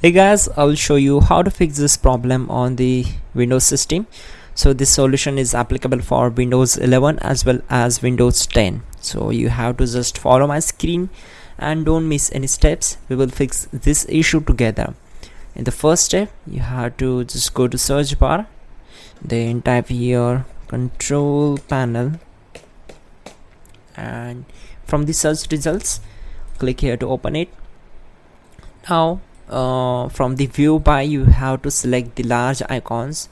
Hey guys, I'll show you how to fix this problem on the Windows system. So this solution is applicable for Windows 11 as well as Windows 10. So you have to just follow my screen and don't miss any steps. We will fix this issue together. In the first step, you have to just go to search bar, then type here control panel, and from the search results click here to open it. Now from the view by, you have to select the large icons.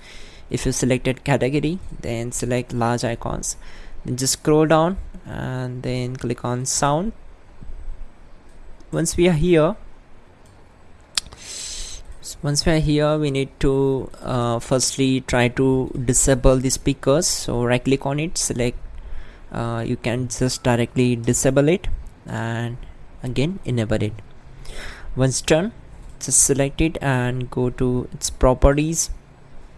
If you selected category, then select large icons, then just scroll down and then click on sound. Once we are here, we need to firstly try to disable the speakers. So right click on it, select, you can just directly disable it and again enable it. Once done, just select it and go to its properties,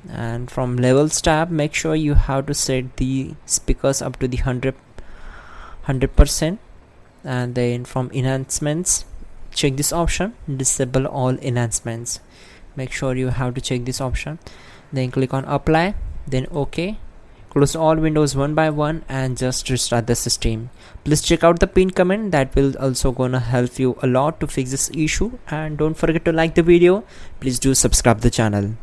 and from levels tab, make sure you have to set the speakers up to the 100%, and then from enhancements, check this option, disable all enhancements. Make sure you have to check this option, then click on apply, then OK. Close all windows one by one and just restart the system. Please check out the pinned comment, that will also gonna help you a lot to fix this issue, and don't forget to like the video. Please do subscribe the channel.